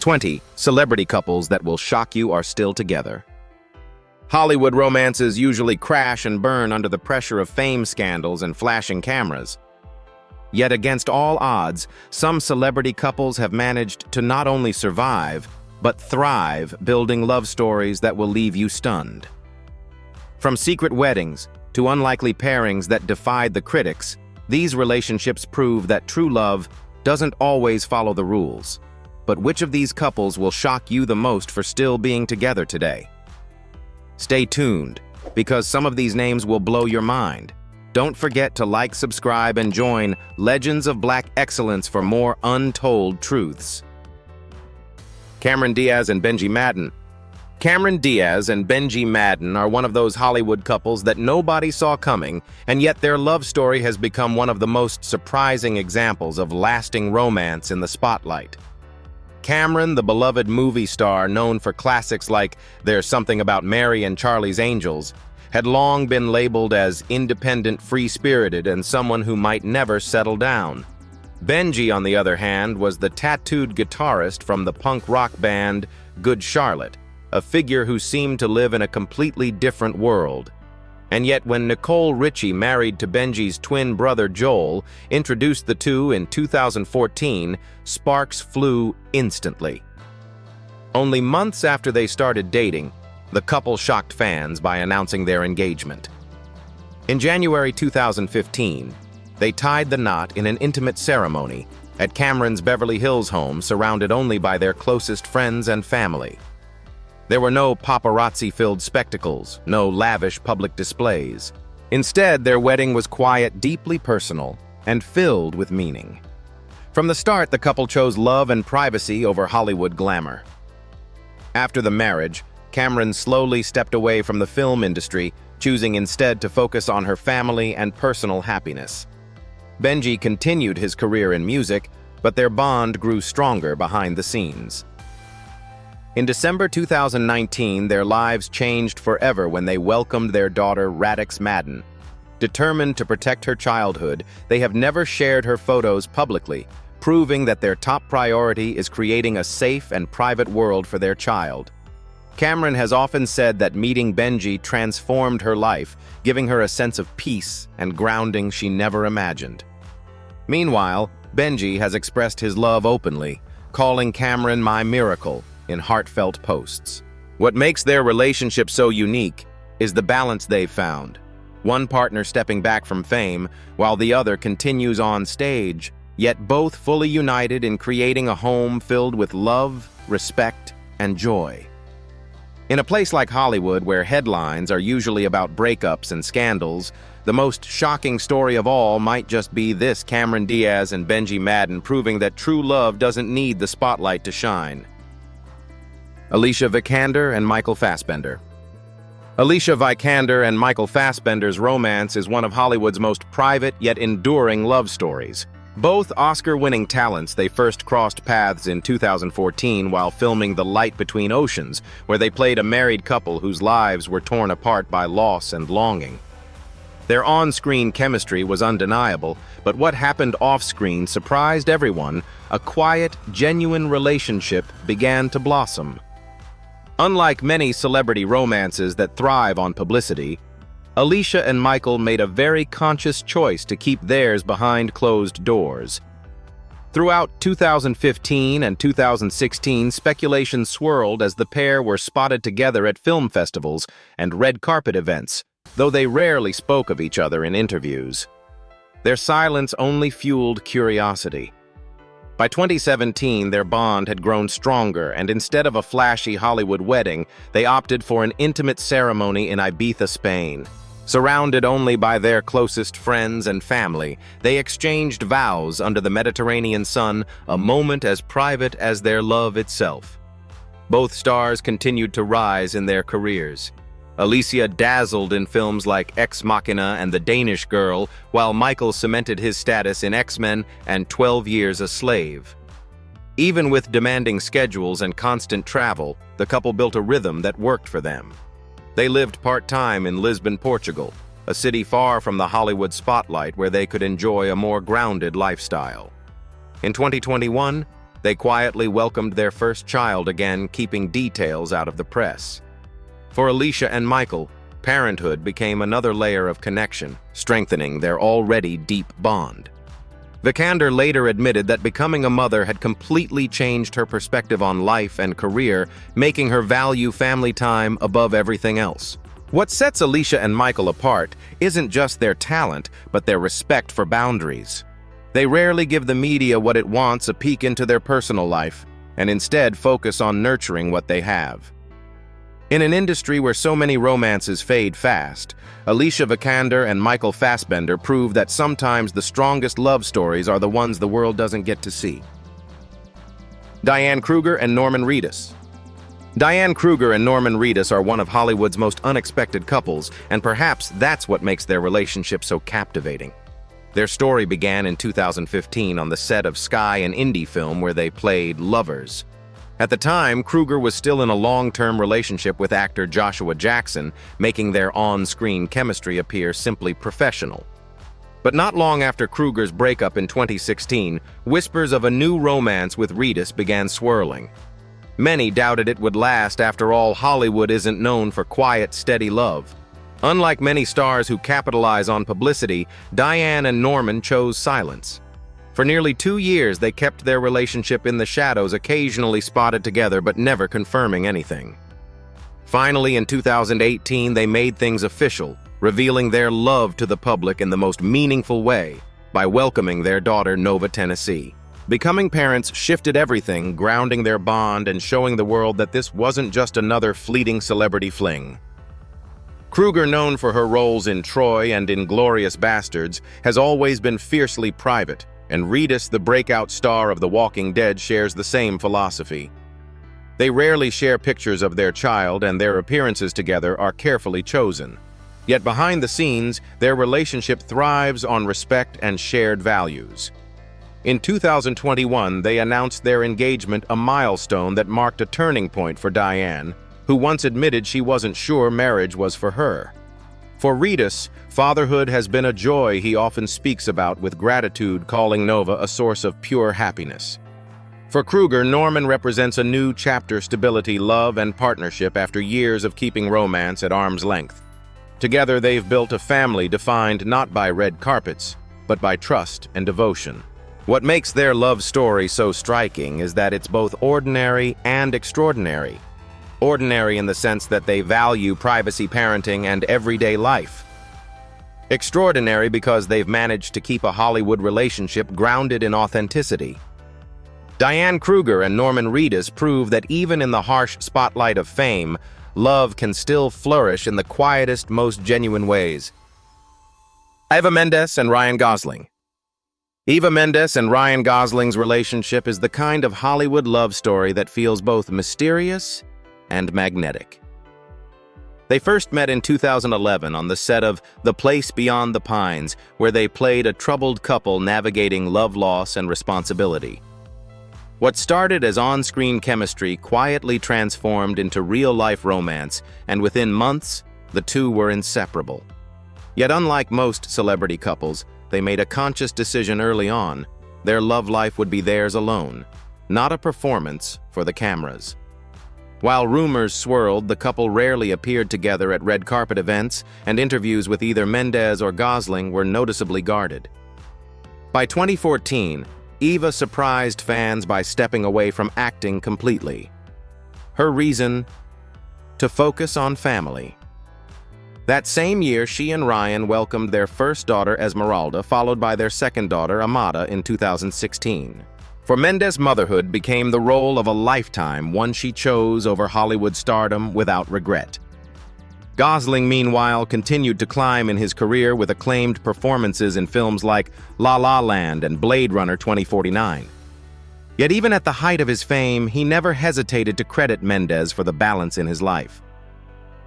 20 celebrity couples that will shock you are still together. Hollywood romances usually crash and burn under the pressure of fame scandals and flashing cameras. Yet against all odds, some celebrity couples have managed to not only survive, but thrive, building love stories that will leave you stunned. From secret weddings to unlikely pairings that defied the critics, these relationships prove that true love doesn't always follow the rules. But which of these couples will shock you the most for still being together today? Stay tuned, because some of these names will blow your mind. Don't forget to like, subscribe, and join Legends of Black Excellence for more untold truths. Cameron Diaz and Benji Madden. Cameron Diaz and Benji Madden are one of those Hollywood couples that nobody saw coming, and yet their love story has become one of the most surprising examples of lasting romance in the spotlight. Cameron, the beloved movie star known for classics like There's Something About Mary and Charlie's Angels, had long been labeled as independent, free-spirited, and someone who might never settle down. Benji, on the other hand, was the tattooed guitarist from the punk rock band Good Charlotte, a figure who seemed to live in a completely different world. And yet when Nicole Richie, married to Benji's twin brother Joel, introduced the two in 2014, sparks flew instantly. Only months after they started dating, the couple shocked fans by announcing their engagement. In January 2015, they tied the knot in an intimate ceremony at Cameron's Beverly Hills home, surrounded only by their closest friends and family. There were no paparazzi-filled spectacles, no lavish public displays. Instead, their wedding was quiet, deeply personal, and filled with meaning. From the start, the couple chose love and privacy over Hollywood glamour. After the marriage, Cameron slowly stepped away from the film industry, choosing instead to focus on her family and personal happiness. Benji continued his career in music, but their bond grew stronger behind the scenes. In December 2019, their lives changed forever when they welcomed their daughter Radix Madden. Determined to protect her childhood, they have never shared her photos publicly, proving that their top priority is creating a safe and private world for their child. Cameron has often said that meeting Benji transformed her life, giving her a sense of peace and grounding she never imagined. Meanwhile, Benji has expressed his love openly, calling Cameron "my miracle" in heartfelt posts. What makes their relationship so unique is the balance they've found. One partner stepping back from fame, while the other continues on stage, yet both fully united in creating a home filled with love, respect, and joy. In a place like Hollywood, where headlines are usually about breakups and scandals, the most shocking story of all might just be this: Cameron Diaz and Benji Madden proving that true love doesn't need the spotlight to shine. Alicia Vikander and Michael Fassbender. Alicia Vikander and Michael Fassbender's romance is one of Hollywood's most private yet enduring love stories. Both Oscar-winning talents, they first crossed paths in 2014 while filming The Light Between Oceans, where they played a married couple whose lives were torn apart by loss and longing. Their on-screen chemistry was undeniable, but what happened off-screen surprised everyone. A quiet, genuine relationship began to blossom. Unlike many celebrity romances that thrive on publicity, Alicia and Michael made a very conscious choice to keep theirs behind closed doors. Throughout 2015 and 2016, speculation swirled as the pair were spotted together at film festivals and red carpet events, though they rarely spoke of each other in interviews. Their silence only fueled curiosity. By 2017, their bond had grown stronger, and instead of a flashy Hollywood wedding, they opted for an intimate ceremony in Ibiza, Spain. Surrounded only by their closest friends and family, they exchanged vows under the Mediterranean sun, a moment as private as their love itself. Both stars continued to rise in their careers. Alicia dazzled in films like Ex Machina and The Danish Girl, while Michael cemented his status in X-Men and 12 Years a Slave. Even with demanding schedules and constant travel, the couple built a rhythm that worked for them. They lived part-time in Lisbon, Portugal, a city far from the Hollywood spotlight where they could enjoy a more grounded lifestyle. In 2021, They quietly welcomed their first child again, keeping details out of the press. For Alicia and Michael, parenthood became another layer of connection, strengthening their already deep bond. Vikander later admitted that becoming a mother had completely changed her perspective on life and career, making her value family time above everything else. What sets Alicia and Michael apart isn't just their talent, but their respect for boundaries. They rarely give the media what it wants, a peek into their personal life, and instead focus on nurturing what they have. In an industry where so many romances fade fast, Alicia Vikander and Michael Fassbender prove that sometimes the strongest love stories are the ones the world doesn't get to see. Diane Kruger and Norman Reedus. Diane Kruger and Norman Reedus are one of Hollywood's most unexpected couples, and perhaps that's what makes their relationship so captivating. Their story began in 2015 on the set of Sky, an indie film where they played lovers. At the time, Kruger was still in a long-term relationship with actor Joshua Jackson, making their on-screen chemistry appear simply professional. But not long after Kruger's breakup in 2016, whispers of a new romance with Reedus began swirling. Many doubted it would last. After all, Hollywood isn't known for quiet, steady love. Unlike many stars who capitalize on publicity, Diane and Norman chose silence. For nearly 2 years, they kept their relationship in the shadows, occasionally spotted together but never confirming anything. Finally, in 2018, they made things official, revealing their love to the public in the most meaningful way by welcoming their daughter, Nova Tennessee. Becoming parents shifted everything, grounding their bond and showing the world that this wasn't just another fleeting celebrity fling. Kruger, known for her roles in Troy and Inglourious Basterds, has always been fiercely private, and Reedus, the breakout star of The Walking Dead, shares the same philosophy. They rarely share pictures of their child, and their appearances together are carefully chosen. Yet behind the scenes, their relationship thrives on respect and shared values. In 2021, they announced their engagement, a milestone that marked a turning point for Diane, who once admitted she wasn't sure marriage was for her. For Reedus, fatherhood has been a joy he often speaks about with gratitude, calling Nova a source of pure happiness. For Kruger, Norman represents a new chapter: stability, love, and partnership after years of keeping romance at arm's length. Together, they've built a family defined not by red carpets, but by trust and devotion. What makes their love story so striking is that it's both ordinary and extraordinary. Ordinary in the sense that they value privacy, parenting, and everyday life. Extraordinary because they've managed to keep a Hollywood relationship grounded in authenticity. Diane Kruger and Norman Reedus prove that even in the harsh spotlight of fame, love can still flourish in the quietest, most genuine ways. Eva Mendes and Ryan Gosling. Eva Mendes and Ryan Gosling's relationship is the kind of Hollywood love story that feels both mysterious and magnetic. They first met in 2011 on the set of The Place Beyond the Pines, where they played a troubled couple navigating love loss and responsibility. What started as on-screen chemistry quietly transformed into real-life romance, and within months, the two were inseparable. Yet unlike most celebrity couples, they made a conscious decision early on. Their love life would be theirs alone, not a performance for the cameras. While rumors swirled, the couple rarely appeared together at red carpet events, and interviews with either Mendes or Gosling were noticeably guarded. By 2014, Eva surprised fans by stepping away from acting completely. Her reason? To focus on family. That same year, she and Ryan welcomed their first daughter, Esmeralda, followed by their second daughter, Amada, in 2016. For Mendes, motherhood became the role of a lifetime, one she chose over Hollywood stardom without regret. Gosling, meanwhile, continued to climb in his career with acclaimed performances in films like La La Land and Blade Runner 2049. Yet even at the height of his fame, he never hesitated to credit Mendes for the balance in his life.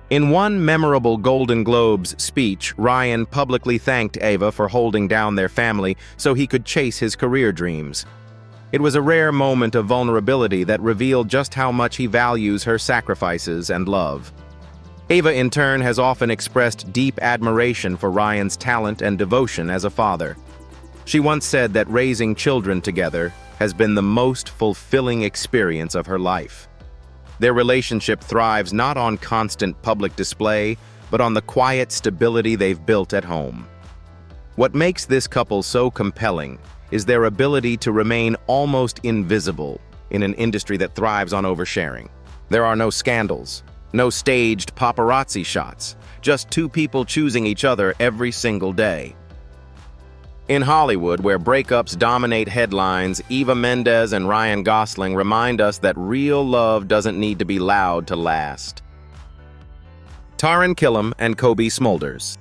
In one memorable Golden Globes speech, Ryan publicly thanked Eva for holding down their family so he could chase his career dreams. It was a rare moment of vulnerability that revealed just how much he values her sacrifices and love. Eva, in turn, has often expressed deep admiration for Ryan's talent and devotion as a father. She once said that raising children together has been the most fulfilling experience of her life. Their relationship thrives not on constant public display, but on the quiet stability they've built at home. What makes this couple so compelling is their ability to remain almost invisible in an industry that thrives on oversharing. There are no scandals, no staged paparazzi shots, just two people choosing each other every single day. In Hollywood, where breakups dominate headlines, Eva Mendes and Ryan Gosling remind us that real love doesn't need to be loud to last. Taran Killam and Cobie Smulders.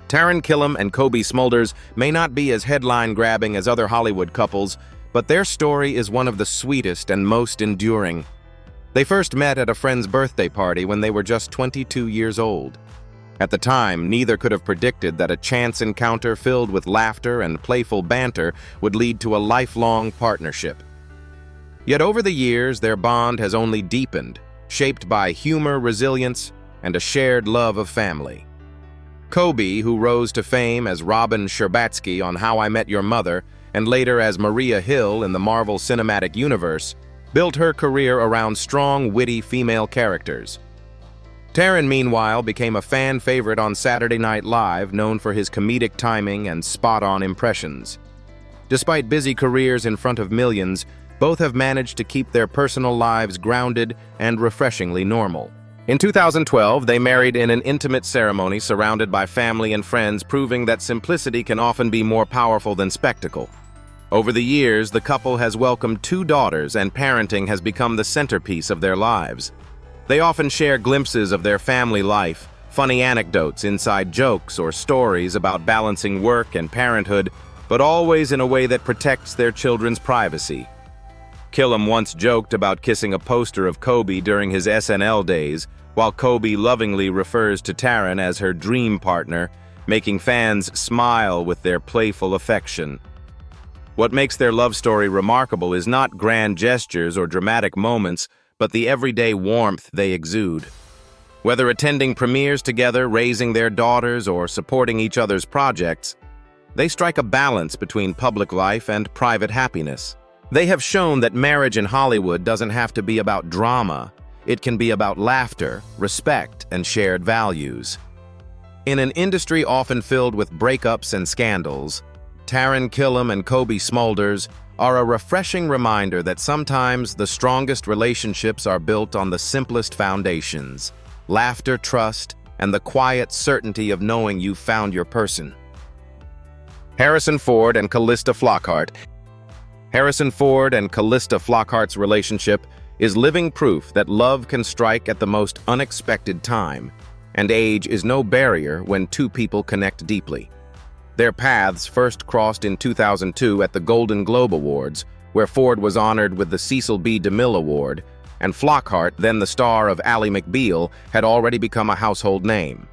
Taran Killam and Cobie Smulders may not be as headline-grabbing as other Hollywood couples, but their story is one of the sweetest and most enduring. They first met at a friend's birthday party when they were just 22 years old. At the time, neither could have predicted that a chance encounter filled with laughter and playful banter would lead to a lifelong partnership. Yet over the years, their bond has only deepened, shaped by humor, resilience, and a shared love of family. Cobie, who rose to fame as Robin Scherbatsky on How I Met Your Mother, and later as Maria Hill in the Marvel Cinematic Universe, built her career around strong, witty female characters. Taran, meanwhile, became a fan favorite on Saturday Night Live, known for his comedic timing and spot-on impressions. Despite busy careers in front of millions, both have managed to keep their personal lives grounded and refreshingly normal. In 2012, they married in an intimate ceremony surrounded by family and friends, proving that simplicity can often be more powerful than spectacle. Over the years, the couple has welcomed 2 daughters, and parenting has become the centerpiece of their lives. They often share glimpses of their family life, funny anecdotes, inside jokes, or stories about balancing work and parenthood, but always in a way that protects their children's privacy. Killam once joked about kissing a poster of Cobie during his SNL days, while Cobie lovingly refers to Taran as her dream partner, making fans smile with their playful affection. What makes their love story remarkable is not grand gestures or dramatic moments, but the everyday warmth they exude. Whether attending premieres together, raising their daughters, or supporting each other's projects, they strike a balance between public life and private happiness. They have shown that marriage in Hollywood doesn't have to be about drama. It can be about laughter, respect, and shared values. In an industry often filled with breakups and scandals, Taran Killam and Cobie Smulders are a refreshing reminder that sometimes the strongest relationships are built on the simplest foundations: laughter, trust, and the quiet certainty of knowing you've found your person. Harrison Ford and Calista Flockhart. Harrison Ford and Calista Flockhart's relationship is living proof that love can strike at the most unexpected time, and age is no barrier when two people connect deeply. Their paths first crossed in 2002 at the Golden Globe Awards, where Ford was honored with the Cecil B. DeMille Award, and Flockhart, then the star of Ally McBeal, had already become a household name.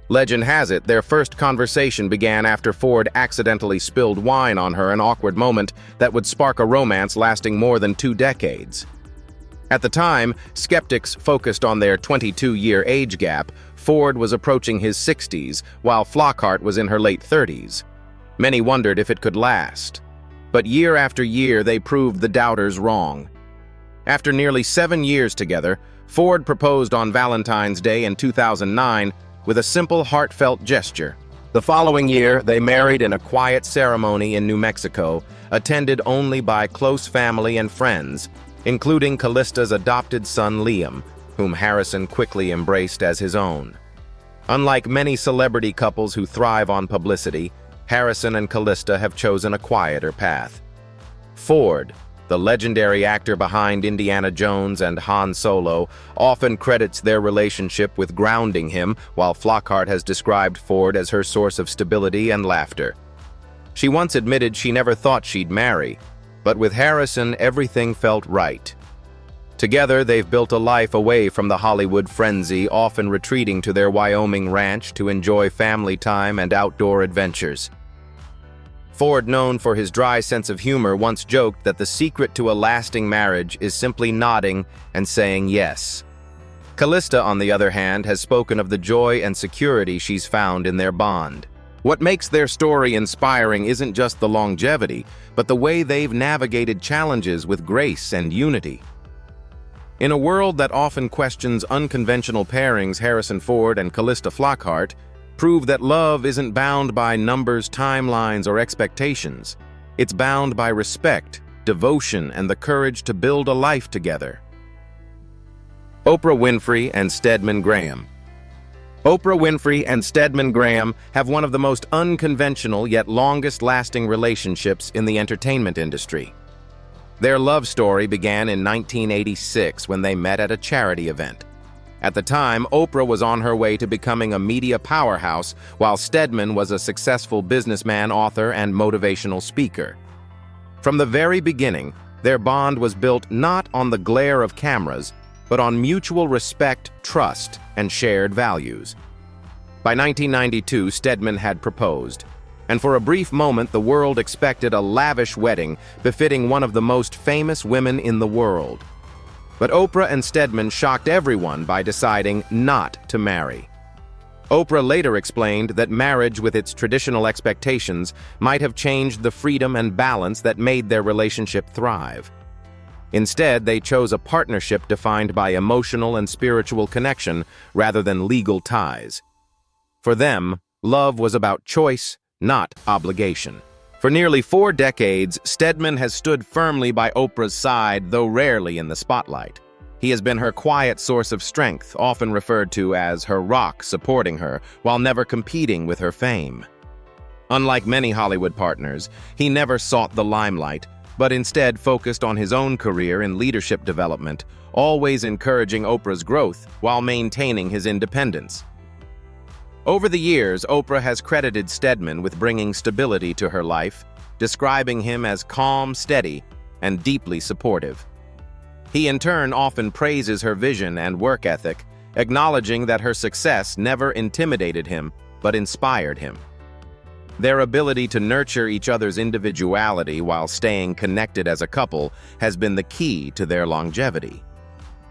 Legend has it, their first conversation began after Ford accidentally spilled wine on her, an awkward moment that would spark a romance lasting more than 2 decades. At the time, skeptics focused on their 22-year age gap. Ford was approaching his 60s, while Flockhart was in her late 30s. Many wondered if it could last. But year after year, they proved the doubters wrong. After nearly 7 years together, Ford proposed on Valentine's Day in 2009 with a simple, heartfelt gesture. The following year, they married in a quiet ceremony in New Mexico, attended only by close family and friends, including Calista's adopted son Liam, whom Harrison quickly embraced as his own. Unlike many celebrity couples who thrive on publicity, Harrison and Calista have chosen a quieter path. Ford, the legendary actor behind Indiana Jones and Han Solo, often credits their relationship with grounding him, while Flockhart has described Ford as her source of stability and laughter. She once admitted she never thought she'd marry, but with Harrison, everything felt right. Together, they've built a life away from the Hollywood frenzy, often retreating to their Wyoming ranch to enjoy family time and outdoor adventures. Ford, known for his dry sense of humor, once joked that the secret to a lasting marriage is simply nodding and saying yes. Calista, on the other hand, has spoken of the joy and security she's found in their bond. What makes their story inspiring isn't just the longevity, but the way they've navigated challenges with grace and unity. In a world that often questions unconventional pairings, Harrison Ford and Callista Flockhart prove that love isn't bound by numbers, timelines, or expectations. It's bound by respect, devotion, and the courage to build a life together. Oprah Winfrey and Stedman Graham. Oprah Winfrey and Stedman Graham have one of the most unconventional yet longest-lasting relationships in the entertainment industry. Their love story began in 1986 when they met at a charity event. At the time, Oprah was on her way to becoming a media powerhouse, while Stedman was a successful businessman, author, and motivational speaker. From the very beginning, their bond was built not on the glare of cameras, but on mutual respect, trust, and shared values. By 1992, Stedman had proposed, and for a brief moment the world expected a lavish wedding befitting one of the most famous women in the world. But Oprah and Stedman shocked everyone by deciding not to marry. Oprah later explained that marriage with its traditional expectations might have changed the freedom and balance that made their relationship thrive. Instead, they chose a partnership defined by emotional and spiritual connection rather than legal ties. For them, love was about choice, not obligation. For nearly 4 decades, Stedman has stood firmly by Oprah's side, though rarely in the spotlight. He has been her quiet source of strength, often referred to as her rock, supporting her, while never competing with her fame. Unlike many Hollywood partners, he never sought the limelight, but instead focused on his own career in leadership development, always encouraging Oprah's growth while maintaining his independence. Over the years, Oprah has credited Stedman with bringing stability to her life, describing him as calm, steady, and deeply supportive. He in turn often praises her vision and work ethic, acknowledging that her success never intimidated him, but inspired him. Their ability to nurture each other's individuality while staying connected as a couple has been the key to their longevity.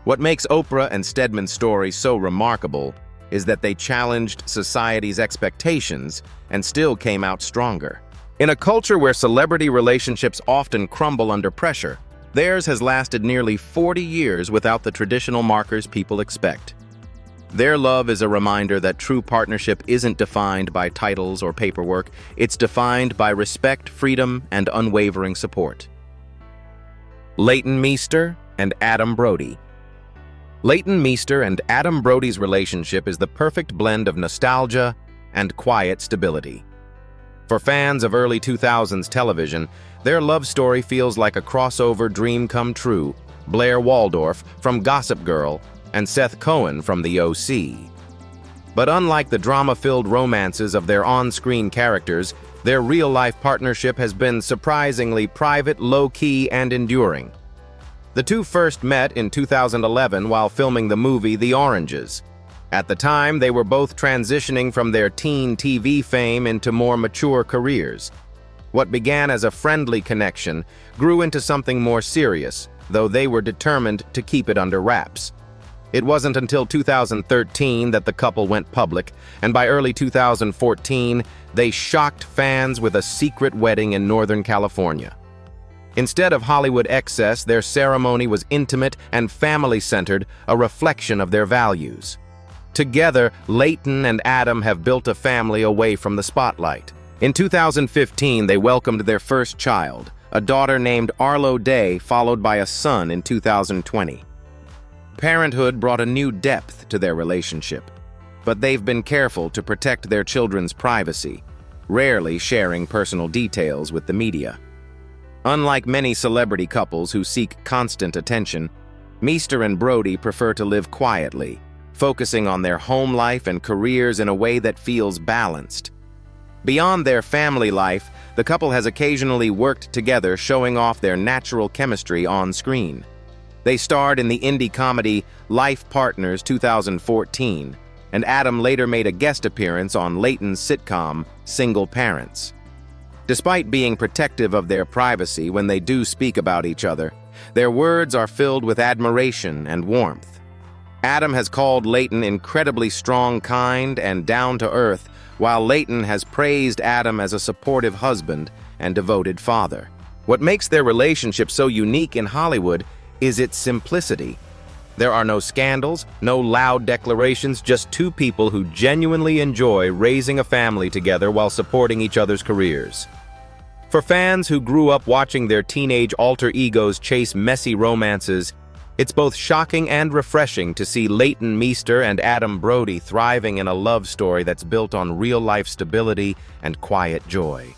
What makes Oprah and Stedman's story so remarkable is that they challenged society's expectations and still came out stronger. In a culture where celebrity relationships often crumble under pressure, theirs has lasted nearly 40 years without the traditional markers people expect. Their love is a reminder that true partnership isn't defined by titles or paperwork, it's defined by respect, freedom, and unwavering support. Leighton Meester and Adam Brody. Leighton Meester and Adam Brody's relationship is the perfect blend of nostalgia and quiet stability. For fans of early 2000s television, their love story feels like a crossover dream come true, Blair Waldorf from Gossip Girl and Seth Cohen from The O.C. But unlike the drama-filled romances of their on-screen characters, their real-life partnership has been surprisingly private, low-key, and enduring. The two first met in 2011 while filming the movie The Oranges. At the time, they were both transitioning from their teen TV fame into more mature careers. What began as a friendly connection grew into something more serious, though they were determined to keep it under wraps. It wasn't until 2013 that the couple went public, and by early 2014, they shocked fans with a secret wedding in Northern California. Instead of Hollywood excess, their ceremony was intimate and family-centered, a reflection of their values. Together, Leighton and Adam have built a family away from the spotlight. In 2015, they welcomed their first child, a daughter named Arlo Day, followed by a son in 2020. Parenthood brought a new depth to their relationship, but they've been careful to protect their children's privacy, rarely sharing personal details with the media. Unlike many celebrity couples who seek constant attention, Meester and Brody prefer to live quietly, focusing on their home life and careers in a way that feels balanced. Beyond their family life, the couple has occasionally worked together, showing off their natural chemistry on screen. They starred in the indie comedy Life Partners 2014, and Adam later made a guest appearance on Leighton's sitcom Single Parents. Despite being protective of their privacy when they do speak about each other, their words are filled with admiration and warmth. Adam has called Leighton incredibly strong, kind, and down-to-earth, while Leighton has praised Adam as a supportive husband and devoted father. What makes their relationship so unique in Hollywood is its simplicity. There are no scandals, no loud declarations, just two people who genuinely enjoy raising a family together while supporting each other's careers. For fans who grew up watching their teenage alter egos chase messy romances, it's both shocking and refreshing to see Leighton Meester and Adam Brody thriving in a love story that's built on real-life stability and quiet joy.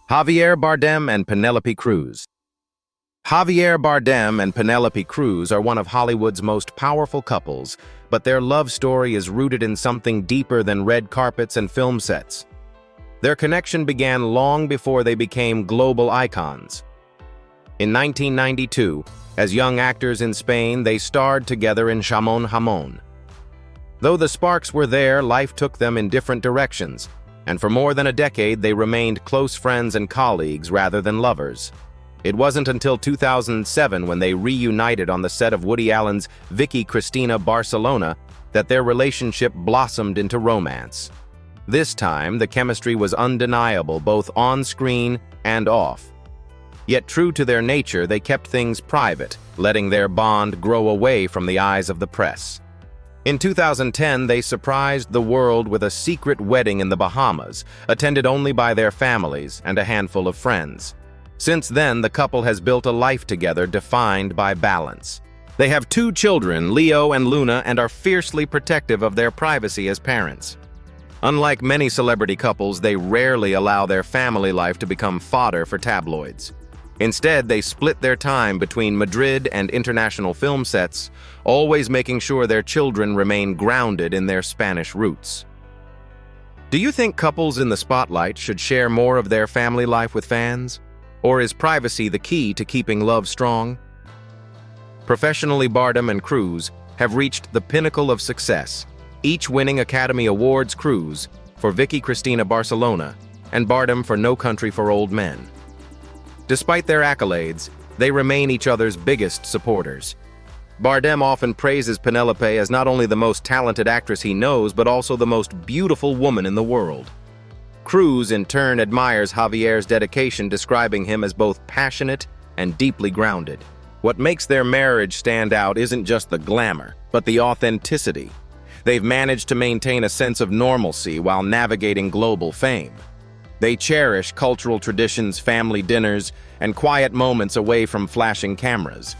Javier Bardem and Penelope Cruz. Javier Bardem and Penelope Cruz are one of Hollywood's most powerful couples, but their love story is rooted in something deeper than red carpets and film sets. Their connection began long before they became global icons. In 1992, as young actors in Spain, they starred together in Jamón Jamón. Though the sparks were there, life took them in different directions, and for more than a decade they remained close friends and colleagues rather than lovers. It wasn't until 2007, when they reunited on the set of Woody Allen's Vicky Cristina Barcelona, that their relationship blossomed into romance. This time, the chemistry was undeniable, both on screen and off. Yet true to their nature, they kept things private, letting their bond grow away from the eyes of the press. In 2010, they surprised the world with a secret wedding in the Bahamas, attended only by their families and a handful of friends. Since then, the couple has built a life together defined by balance. They have 2 children, Leo and Luna, and are fiercely protective of their privacy as parents. Unlike many celebrity couples, they rarely allow their family life to become fodder for tabloids. Instead, they split their time between Madrid and international film sets, always making sure their children remain grounded in their Spanish roots. Do you think couples in the spotlight should share more of their family life with fans? Or is privacy the key to keeping love strong? Professionally, Bardem and Cruz have reached the pinnacle of success, each winning Academy Awards. Cruz for Vicky Cristina Barcelona and Bardem for No Country for Old Men. Despite their accolades, they remain each other's biggest supporters. Bardem often praises Penelope as not only the most talented actress he knows, but also the most beautiful woman in the world. Cruz, in turn, admires Javier's dedication, describing him as both passionate and deeply grounded. What makes their marriage stand out isn't just the glamour, but the authenticity. They've managed to maintain a sense of normalcy while navigating global fame. They cherish cultural traditions, family dinners, and quiet moments away from flashing cameras.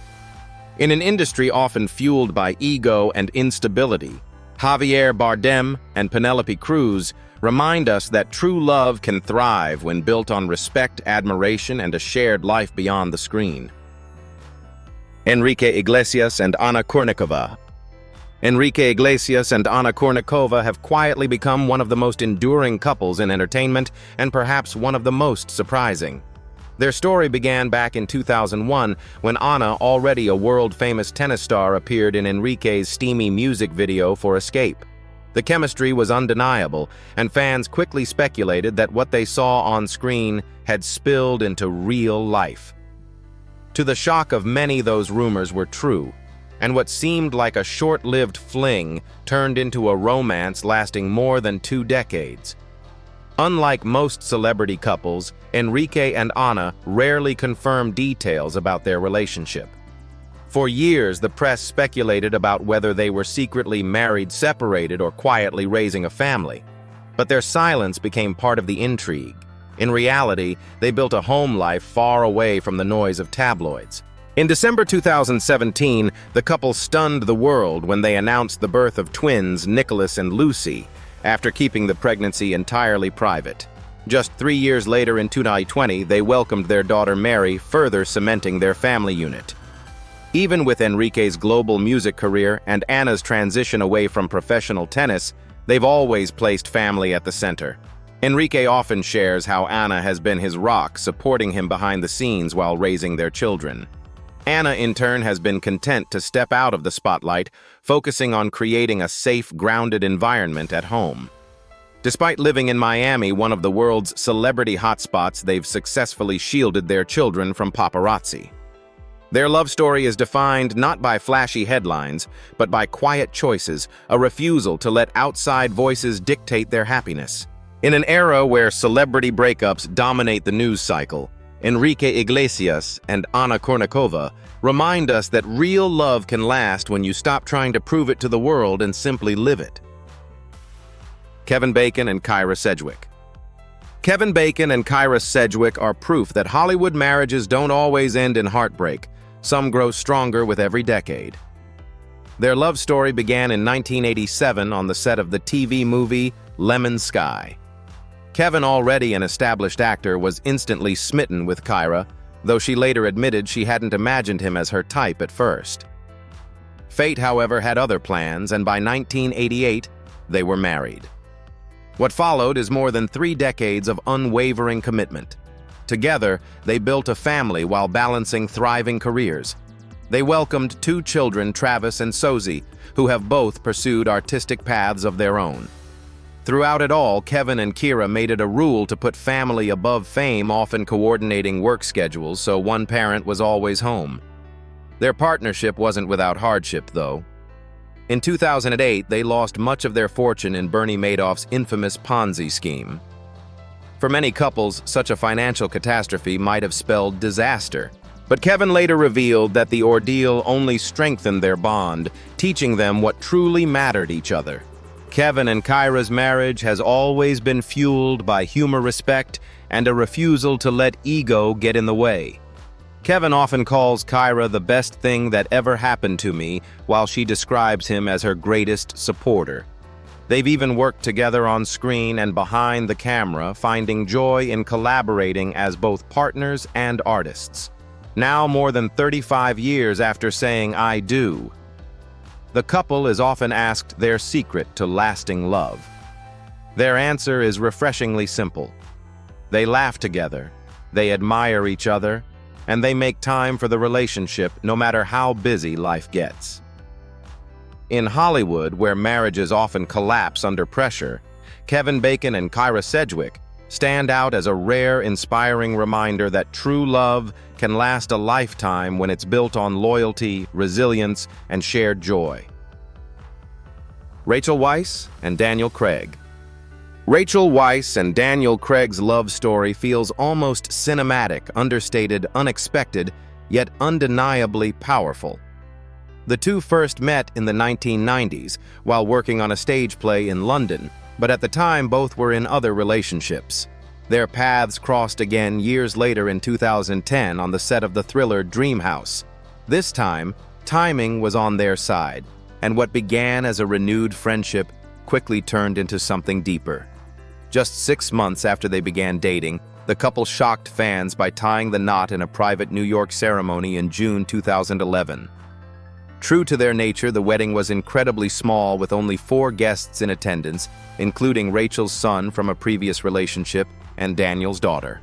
In an industry often fueled by ego and instability, Javier Bardem and Penelope Cruz remind us that true love can thrive when built on respect, admiration, and a shared life beyond the screen. Enrique Iglesias and Ana Kournikova. Enrique Iglesias and Ana Kournikova have quietly become one of the most enduring couples in entertainment, and perhaps one of the most surprising. Their story began back in 2001, when Ana, already a world-famous tennis star, appeared in Enrique's steamy music video for Escape. The chemistry was undeniable, and fans quickly speculated that what they saw on screen had spilled into real life. To the shock of many, those rumors were true, and what seemed like a short-lived fling turned into a romance lasting more than 2 decades. Unlike most celebrity couples, Enrique and Ana rarely confirm details about their relationship. For years, the press speculated about whether they were secretly married, separated, or quietly raising a family. But their silence became part of the intrigue. In reality, they built a home life far away from the noise of tabloids. In December 2017, the couple stunned the world when they announced the birth of twins Nicholas and Lucy, after keeping the pregnancy entirely private. Just 3 years later, in 2020, they welcomed their daughter Mary, further cementing their family unit. Even with Enrique's global music career and Ana's transition away from professional tennis, they've always placed family at the center. Enrique often shares how Ana has been his rock, supporting him behind the scenes while raising their children. Ana, in turn, has been content to step out of the spotlight, focusing on creating a safe, grounded environment at home. Despite living in Miami, one of the world's celebrity hotspots, they've successfully shielded their children from paparazzi. Their love story is defined not by flashy headlines, but by quiet choices, a refusal to let outside voices dictate their happiness. In an era where celebrity breakups dominate the news cycle, Enrique Iglesias and Ana Kournikova remind us that real love can last when you stop trying to prove it to the world and simply live it. Kevin Bacon and Kyra Sedgwick. Kevin Bacon and Kyra Sedgwick are proof that Hollywood marriages don't always end in heartbreak. Some grow stronger with every decade. Their love story began in 1987 on the set of the TV movie Lemon Sky. Kevin, already an established actor, was instantly smitten with Kyra, though she later admitted she hadn't imagined him as her type at first. Fate, however, had other plans, and by 1988, they were married. What followed is more than 3 decades of unwavering commitment. Together, they built a family while balancing thriving careers. They welcomed 2 children, Travis and Sosie, who have both pursued artistic paths of their own. Throughout it all, Kevin and Kyra made it a rule to put family above fame, often coordinating work schedules so one parent was always home. Their partnership wasn't without hardship, though. In 2008, they lost much of their fortune in Bernie Madoff's infamous Ponzi scheme. For many couples, such a financial catastrophe might have spelled disaster. But Kevin later revealed that the ordeal only strengthened their bond, teaching them what truly mattered each other. Kevin and Kyra's marriage has always been fueled by humor, respect, and a refusal to let ego get in the way. Kevin often calls Kyra the best thing that ever happened to me, while she describes him as her greatest supporter. They've even worked together on screen and behind the camera, finding joy in collaborating as both partners and artists. Now, more than 35 years after saying "I do," the couple is often asked their secret to lasting love. Their answer is refreshingly simple. They laugh together, they admire each other, and they make time for the relationship no matter how busy life gets. In Hollywood, where marriages often collapse under pressure, Kevin Bacon and Kyra Sedgwick stand out as a rare, inspiring reminder that true love can last a lifetime when it's built on loyalty, resilience, and shared joy. Rachel Weisz and Daniel Craig. Rachel Weisz and Daniel Craig's love story feels almost cinematic, understated, unexpected, yet undeniably powerful. The two first met in the 1990s while working on a stage play in London, but at the time both were in other relationships. Their paths crossed again years later in 2010 on the set of the thriller Dream House. This time, timing was on their side, and what began as a renewed friendship quickly turned into something deeper. Just 6 months after they began dating, the couple shocked fans by tying the knot in a private New York ceremony in June 2011. True to their nature, the wedding was incredibly small, with only 4 guests in attendance, including Rachel's son from a previous relationship and Daniel's daughter.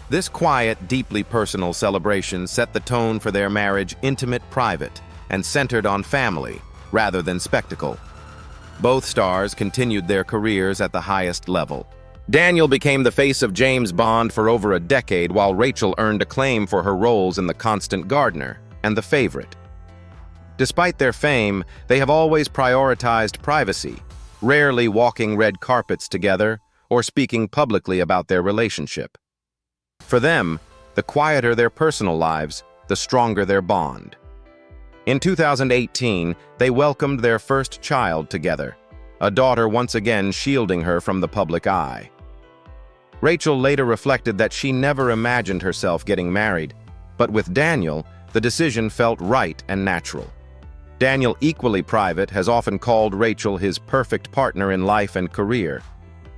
This quiet, deeply personal celebration set the tone for their marriage, intimate, private, and centered on family rather than spectacle. Both stars continued their careers at the highest level. Daniel became the face of James Bond for over a decade, while Rachel earned acclaim for her roles in The Constant Gardener and The Favorite. Despite their fame, they have always prioritized privacy, rarely walking red carpets together or speaking publicly about their relationship. For them, the quieter their personal lives, the stronger their bond. In 2018, they welcomed their first child together, a daughter once again shielding her from the public eye. Rachel later reflected that she never imagined herself getting married, but with Daniel, the decision felt right and natural. Daniel, equally private, has often called Rachel his perfect partner in life and career.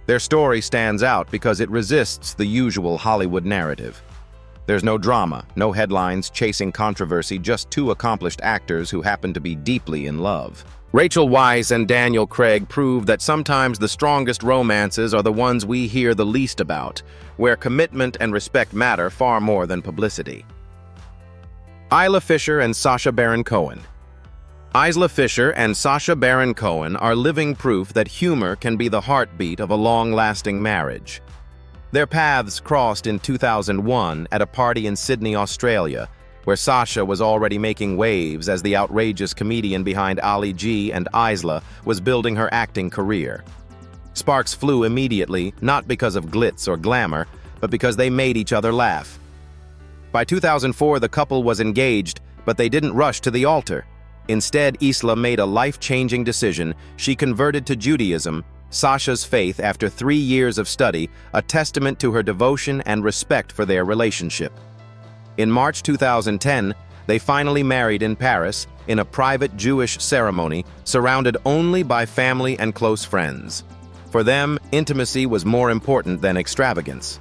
Their story stands out because it resists the usual Hollywood narrative. There's no drama, no headlines chasing controversy, just 2 accomplished actors who happen to be deeply in love. Rachel Weisz and Daniel Craig prove that sometimes the strongest romances are the ones we hear the least about, where commitment and respect matter far more than publicity. Isla Fisher and Sacha Baron Cohen. Isla Fisher and Sacha Baron Cohen are living proof that humor can be the heartbeat of a long-lasting marriage. Their paths crossed in 2001 at a party in Sydney, Australia, where Sasha was already making waves as the outrageous comedian behind Ali G and Isla was building her acting career. Sparks flew immediately, not because of glitz or glamour, but because they made each other laugh. By 2004, the couple was engaged, but they didn't rush to the altar. Instead, Isla made a life-changing decision. She converted to Judaism, Sasha's faith after 3 years of study, a testament to her devotion and respect for their relationship. In March 2010, they finally married in Paris in a private Jewish ceremony, surrounded only by family and close friends. For them, intimacy was more important than extravagance.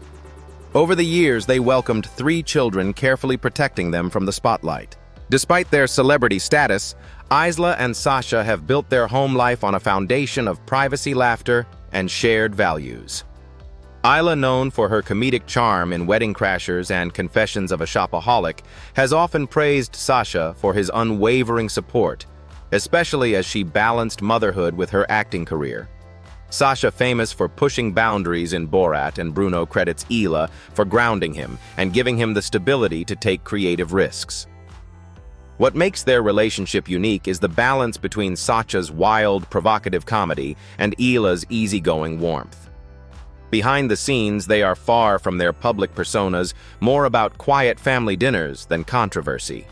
Over the years, they welcomed 3 children, carefully protecting them from the spotlight. Despite their celebrity status, Isla and Sasha have built their home life on a foundation of privacy, laughter, and shared values. Isla, known for her comedic charm in Wedding Crashers and Confessions of a Shopaholic, has often praised Sasha for his unwavering support, especially as she balanced motherhood with her acting career. Sasha, famous for pushing boundaries in Borat, and Bruno credits Isla for grounding him and giving him the stability to take creative risks. What makes their relationship unique is the balance between Sasha's wild, provocative comedy and Isla's easygoing warmth. Behind the scenes, they are far from their public personas, more about quiet family dinners than controversy.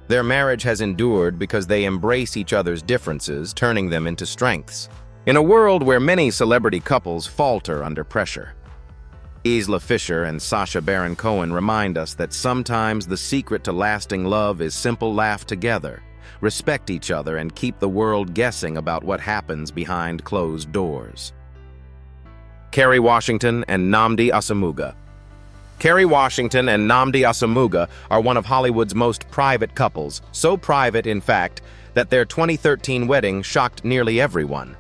Their marriage has endured because they embrace each other's differences, turning them into strengths. In a world where many celebrity couples falter under pressure, Isla Fisher and Sacha Baron Cohen remind us that sometimes the secret to lasting love is simple: laugh together, respect each other, and keep the world guessing about what happens behind closed doors. Kerry Washington and Nnamdi Asomugha. Kerry Washington and Nnamdi Asomugha are one of Hollywood's most private couples, so private, in fact, that their 2013 wedding shocked nearly everyone.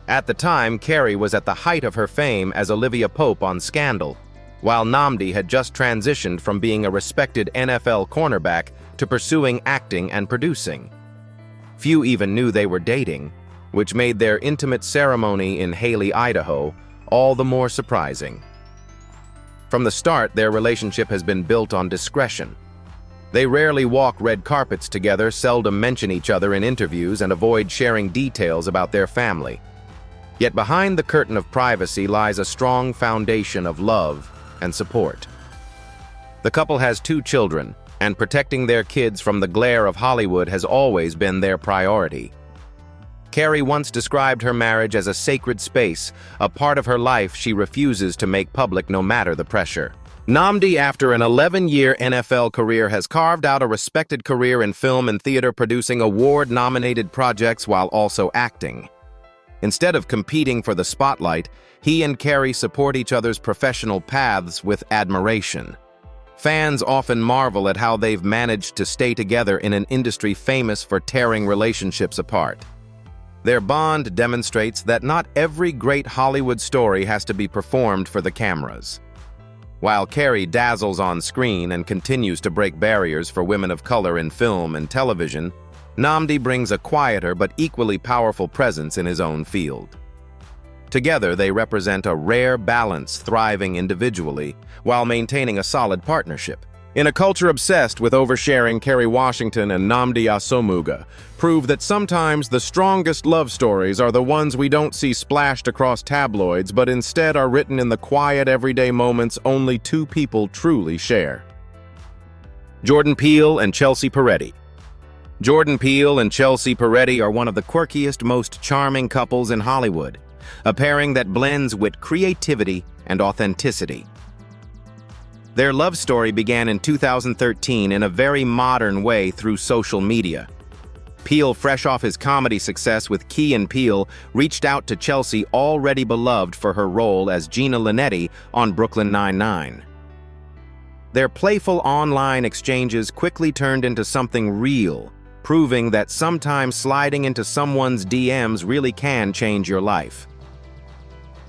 At the time, Kerry was at the height of her fame as Olivia Pope on Scandal, while Nnamdi had just transitioned from being a respected NFL cornerback to pursuing acting and producing. Few even knew they were dating, which made their intimate ceremony in Hailey, Idaho, all the more surprising. From the start, their relationship has been built on discretion. They rarely walk red carpets together, seldom mention each other in interviews, and avoid sharing details about their family. Yet behind the curtain of privacy lies a strong foundation of love and support. The couple has 2 children, and protecting their kids from the glare of Hollywood has always been their priority. Kerry once described her marriage as a sacred space, a part of her life she refuses to make public no matter the pressure. Nnamdi, after an 11-year NFL career, has carved out a respected career in film and theater, producing award-nominated projects while also acting. Instead of competing for the spotlight, he and Kerry support each other's professional paths with admiration. Fans often marvel at how they've managed to stay together in an industry famous for tearing relationships apart. Their bond demonstrates that not every great Hollywood story has to be performed for the cameras. While Kerry dazzles on screen and continues to break barriers for women of color in film and television, Nnamdi brings a quieter but equally powerful presence in his own field. Together, they represent a rare balance, thriving individually while maintaining a solid partnership. In a culture obsessed with oversharing, Kerry Washington and Nnamdi Asomugha prove that sometimes the strongest love stories are the ones we don't see splashed across tabloids, but instead are written in the quiet, everyday moments only 2 people truly share. Jordan Peele and Chelsea Peretti. Jordan Peele and Chelsea Peretti are one of the quirkiest, most charming couples in Hollywood, a pairing that blends wit, creativity, and authenticity. Their love story began in 2013 in a very modern way through social media. Peele, fresh off his comedy success with Key and Peele, reached out to Chelsea, already beloved for her role as Gina Linetti on Brooklyn Nine-Nine. Their playful online exchanges quickly turned into something real, proving that sometimes sliding into someone's DMs really can change your life.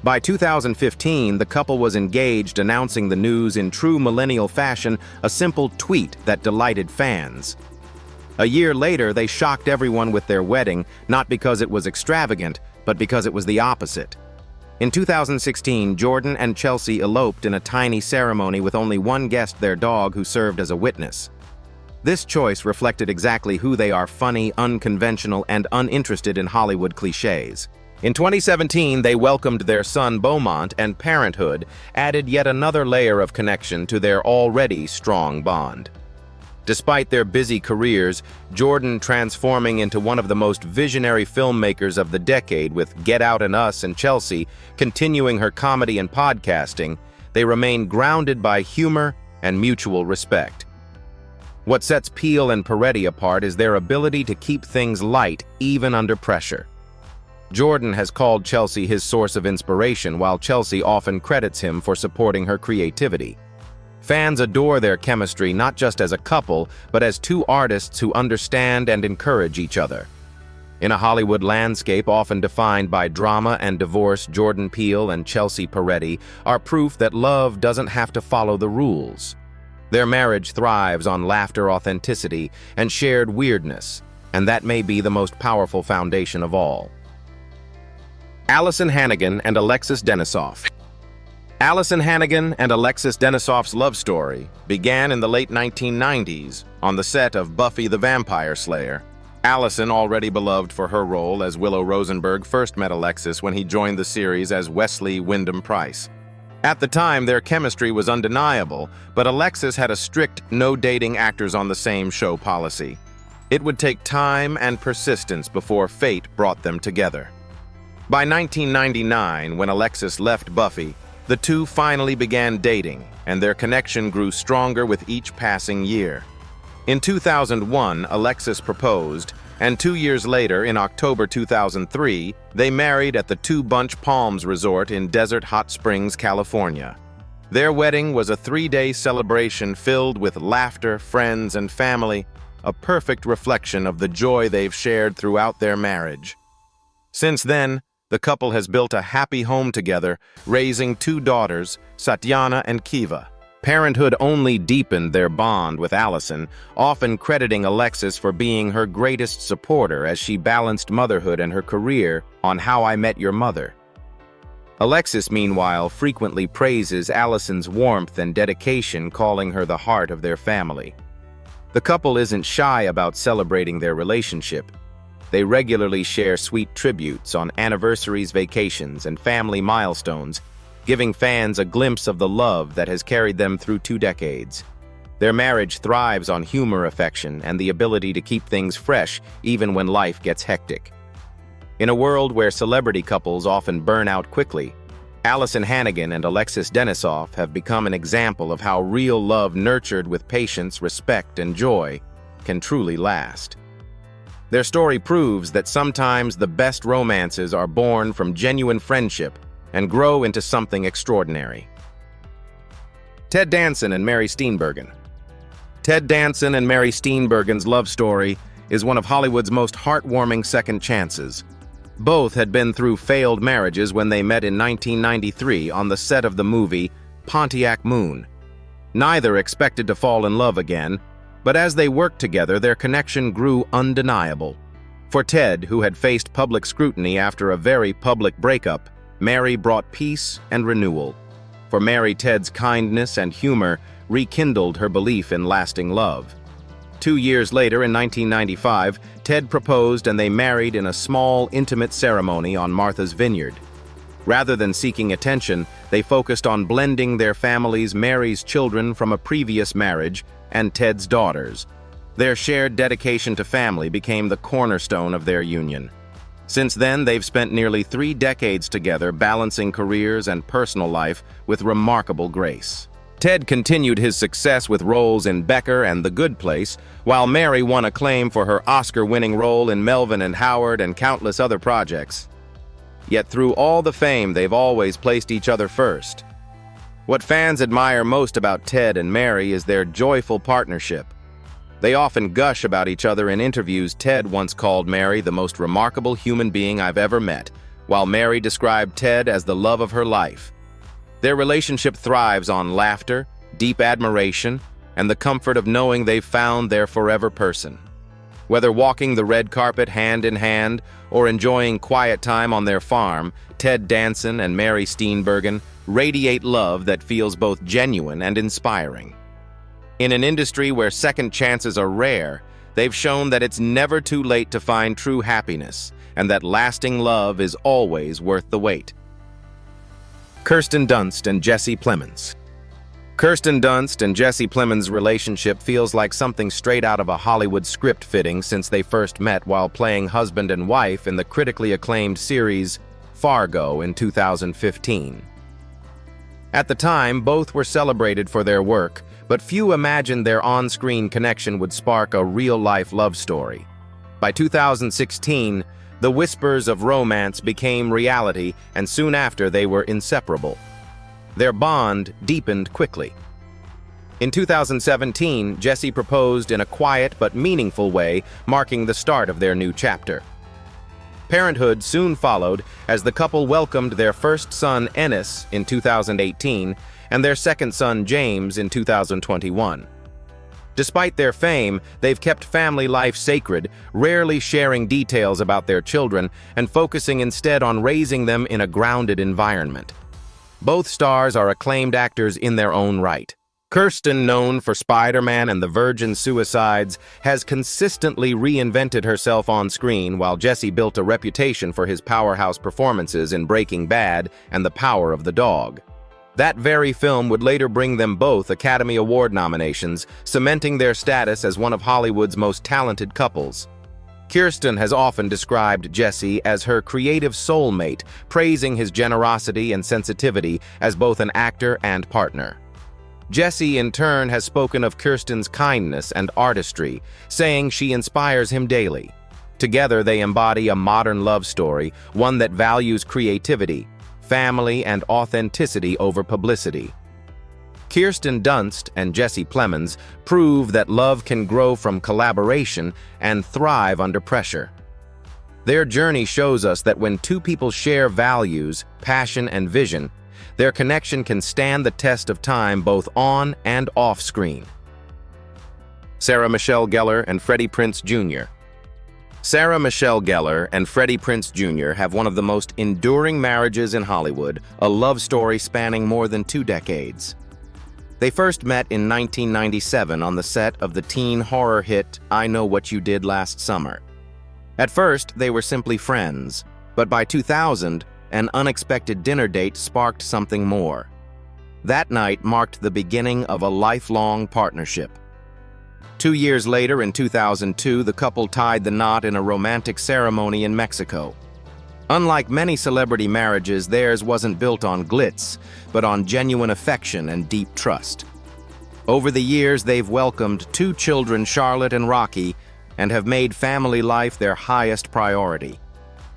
By 2015, the couple was engaged, announcing the news in true millennial fashion, a simple tweet that delighted fans. A year later, they shocked everyone with their wedding, not because it was extravagant, but because it was the opposite. In 2016, Jordan and Chelsea eloped in a tiny ceremony with only one guest, their dog, who served as a witness. This choice reflected exactly who they are: funny, unconventional, and uninterested in Hollywood cliches. In 2017, they welcomed their son Beaumont, and parenthood added yet another layer of connection to their already strong bond. Despite their busy careers, Jordan transforming into one of the most visionary filmmakers of the decade with Get Out and Us, and Chelsea continuing her comedy and podcasting, they remain grounded by humor and mutual respect. What sets Peele and Peretti apart is their ability to keep things light even under pressure. Jordan has called Chelsea his source of inspiration, while Chelsea often credits him for supporting her creativity. Fans adore their chemistry not just as a couple, but as two artists who understand and encourage each other. In a Hollywood landscape often defined by drama and divorce, Jordan Peele and Chelsea Peretti are proof that love doesn't have to follow the rules. Their marriage thrives on laughter, authenticity, and shared weirdness, and that may be the most powerful foundation of all. Alyson Hannigan and Alexis Denisof. Alyson Hannigan and Alexis Denisof's love story began in the late 1990s on the set of Buffy the Vampire Slayer. Alyson, already beloved for her role as Willow Rosenberg, first met Alexis when he joined the series as Wesley Wyndham-Pryce. At the time, their chemistry was undeniable, but Alexis had a strict no-dating actors on the same show policy. It would take time and persistence before fate brought them together. By 1999, when Alexis left Buffy, the two finally began dating, and their connection grew stronger with each passing year. In 2001, Alexis proposed, and 2 years later, in October 2003, they married at the Two Bunch Palms Resort in Desert Hot Springs, California. Their wedding was a 3-day celebration filled with laughter, friends, and family, a perfect reflection of the joy they've shared throughout their marriage. Since then, the couple has built a happy home together, raising 2 daughters, Satyana and Kiva. Parenthood only deepened their bond with Alyson, often crediting Alexis for being her greatest supporter as she balanced motherhood and her career on How I Met Your Mother. Alexis, meanwhile, frequently praises Alyson's warmth and dedication, calling her the heart of their family. The couple isn't shy about celebrating their relationship. They regularly share sweet tributes on anniversaries, vacations, and family milestones, giving fans a glimpse of the love that has carried them through 2 decades. Their marriage thrives on humor, affection, and the ability to keep things fresh even when life gets hectic. In a world where celebrity couples often burn out quickly, Alyson Hannigan and Alexis Denisof have become an example of how real love nurtured with patience, respect, and joy can truly last. Their story proves that sometimes the best romances are born from genuine friendship and grow into something extraordinary. Ted Danson and Mary Steenburgen. Ted Danson and Mary Steenburgen's love story is one of Hollywood's most heartwarming second chances. Both had been through failed marriages when they met in 1993 on the set of the movie Pontiac Moon. Neither expected to fall in love again, but as they worked together, their connection grew undeniable. For Ted, who had faced public scrutiny after a very public breakup, Mary brought peace and renewal. For Mary, Ted's kindness and humor rekindled her belief in lasting love. 2 years later, in 1995, Ted proposed and they married in a small, intimate ceremony on Martha's Vineyard. Rather than seeking attention, they focused on blending their families, Mary's children from a previous marriage and Ted's daughters. Their shared dedication to family became the cornerstone of their union. Since then, they've spent nearly 3 decades together, balancing careers and personal life with remarkable grace. Ted continued his success with roles in Becker and The Good Place, while Mary won acclaim for her Oscar-winning role in Melvin and Howard and countless other projects. Yet through all the fame, they've always placed each other first. What fans admire most about Ted and Mary is their joyful partnership. They often gush about each other in interviews. Ted once called Mary the most remarkable human being I've ever met, while Mary described Ted as the love of her life. Their relationship thrives on laughter, deep admiration, and the comfort of knowing they've found their forever person. Whether walking the red carpet hand in hand or enjoying quiet time on their farm, Ted Danson and Mary Steenburgen radiate love that feels both genuine and inspiring. In an industry where second chances are rare, they've shown that it's never too late to find true happiness, and that lasting love is always worth the wait. Kirsten Dunst and Jesse Plemons. Kirsten Dunst and Jesse Plemons' relationship feels like something straight out of a Hollywood script fitting since they first met while playing husband and wife in the critically acclaimed series Fargo in 2015. At the time, both were celebrated for their work, but few imagined their on-screen connection would spark a real-life love story. By 2016, the whispers of romance became reality, and soon after they were inseparable. Their bond deepened quickly. In 2017, Jesse proposed in a quiet but meaningful way, marking the start of their new chapter. Parenthood soon followed as the couple welcomed their first son, Ennis, in 2018, and their second son, James, in 2021. Despite their fame, they've kept family life sacred, rarely sharing details about their children and focusing instead on raising them in a grounded environment. Both stars are acclaimed actors in their own right. Kirsten, known for Spider-Man and the Virgin Suicides, has consistently reinvented herself on screen, while Jesse built a reputation for his powerhouse performances in Breaking Bad and The Power of the Dog. That very film would later bring them both Academy Award nominations, cementing their status as one of Hollywood's most talented couples. Kirsten has often described Jesse as her creative soulmate, praising his generosity and sensitivity as both an actor and partner. Jesse, in turn, has spoken of Kirsten's kindness and artistry, saying she inspires him daily. Together, they embody a modern love story, one that values creativity, family, and authenticity over publicity. Kirsten Dunst and Jesse Plemons prove that love can grow from collaboration and thrive under pressure. Their journey shows us that when two people share values, passion, and vision, their connection can stand the test of time both on and off screen. Sarah Michelle Gellar and Freddie Prinze Jr. Sarah Michelle Gellar and Freddie Prinze Jr. have one of the most enduring marriages in Hollywood, a love story spanning more than 2 decades. They first met in 1997 on the set of the teen horror hit I Know What You Did Last Summer. At first, they were simply friends, but by 2000, an unexpected dinner date sparked something more. That night marked the beginning of a lifelong partnership. 2 years later, in 2002, the couple tied the knot in a romantic ceremony in Mexico. Unlike many celebrity marriages, theirs wasn't built on glitz, but on genuine affection and deep trust. Over the years, they've welcomed 2 children, Charlotte and Rocky, and have made family life their highest priority.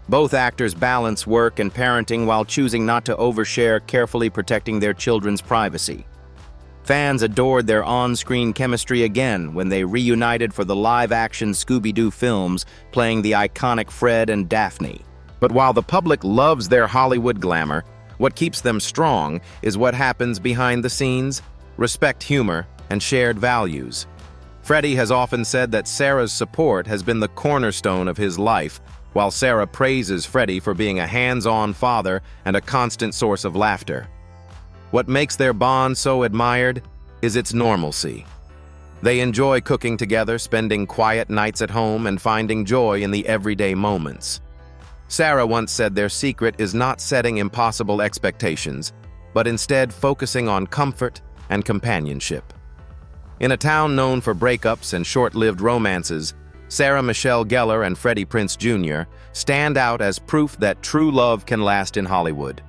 Both actors balance work and parenting while choosing not to overshare, carefully protecting their children's privacy. Fans adored their on-screen chemistry again when they reunited for the live-action Scooby-Doo films, playing the iconic Fred and Daphne. But while the public loves their Hollywood glamour, what keeps them strong is what happens behind the scenes: respect, humor, and shared values. Freddie has often said that Sarah's support has been the cornerstone of his life, while Sarah praises Freddie for being a hands-on father and a constant source of laughter. What makes their bond so admired is its normalcy. They enjoy cooking together, spending quiet nights at home, and finding joy in the everyday moments. Sarah once said their secret is not setting impossible expectations, but instead focusing on comfort and companionship. In a town known for breakups and short-lived romances, Sarah Michelle Gellar and Freddie Prinze Jr. stand out as proof that true love can last in Hollywood.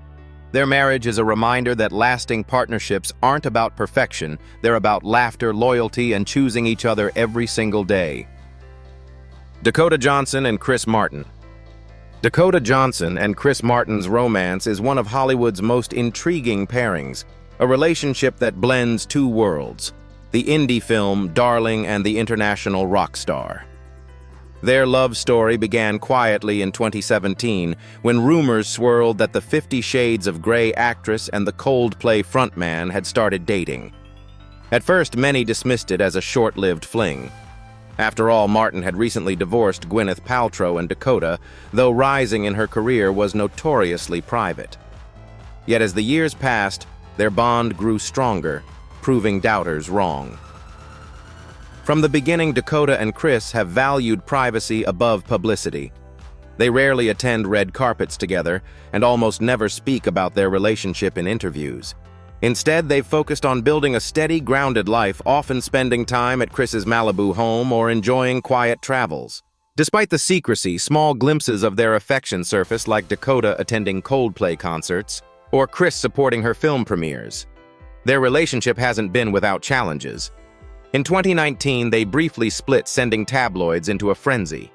Their marriage is a reminder that lasting partnerships aren't about perfection, they're about laughter, loyalty, and choosing each other every single day. Dakota Johnson and Chris Martin. Dakota Johnson and Chris Martin's romance is one of Hollywood's most intriguing pairings, a relationship that blends 2 worlds: the indie film Darling and the international rock star. Their love story began quietly in 2017 when rumors swirled that the 50 Shades of Grey actress and the Coldplay frontman had started dating. At first, many dismissed it as a short-lived fling. After all, Martin had recently divorced Gwyneth Paltrow, and Dakota, though rising in her career, was notoriously private. Yet as the years passed, their bond grew stronger, proving doubters wrong. From the beginning, Dakota and Chris have valued privacy above publicity. They rarely attend red carpets together and almost never speak about their relationship in interviews. Instead, they've focused on building a steady, grounded life, often spending time at Chris's Malibu home or enjoying quiet travels. Despite the secrecy, small glimpses of their affection surface, like Dakota attending Coldplay concerts or Chris supporting her film premieres. Their relationship hasn't been without challenges. In 2019, they briefly split, sending tabloids into a frenzy.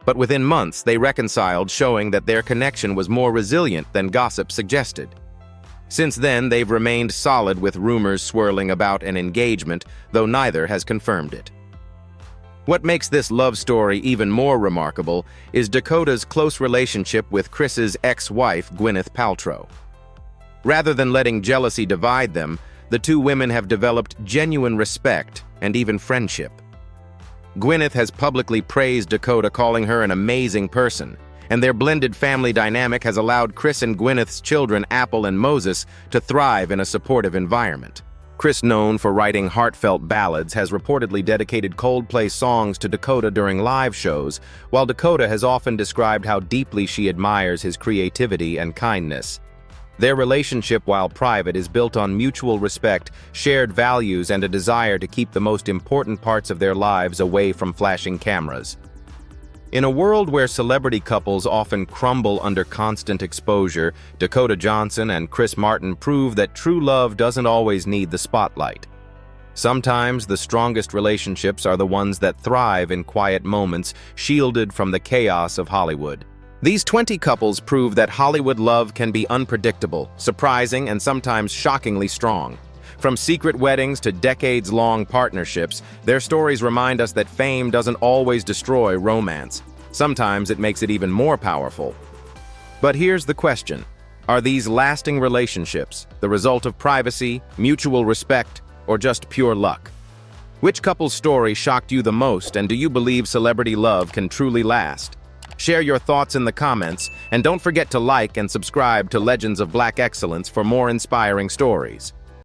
But within months, they reconciled, showing that their connection was more resilient than gossip suggested. Since then, they've remained solid, with rumors swirling about an engagement, though neither has confirmed it. What makes this love story even more remarkable is Dakota's close relationship with Chris's ex-wife, Gwyneth Paltrow. Rather than letting jealousy divide them, the two women have developed genuine respect and even friendship. Gwyneth has publicly praised Dakota, calling her an amazing person, and their blended family dynamic has allowed Chris and Gwyneth's children, Apple and Moses, to thrive in a supportive environment. Chris, known for writing heartfelt ballads, has reportedly dedicated Coldplay songs to Dakota during live shows, while Dakota has often described how deeply she admires his creativity and kindness. Their relationship, while private, is built on mutual respect, shared values, and a desire to keep the most important parts of their lives away from flashing cameras. In a world where celebrity couples often crumble under constant exposure, Dakota Johnson and Chris Martin prove that true love doesn't always need the spotlight. Sometimes the strongest relationships are the ones that thrive in quiet moments, shielded from the chaos of Hollywood. These 20 couples prove that Hollywood love can be unpredictable, surprising, and sometimes shockingly strong. From secret weddings to decades-long partnerships, their stories remind us that fame doesn't always destroy romance. Sometimes it makes it even more powerful. But here's the question: are these lasting relationships the result of privacy, mutual respect, or just pure luck? Which couple's story shocked you the most, and do you believe celebrity love can truly last? Share your thoughts in the comments, and don't forget to like and subscribe to Legends of Black Excellence for more inspiring stories.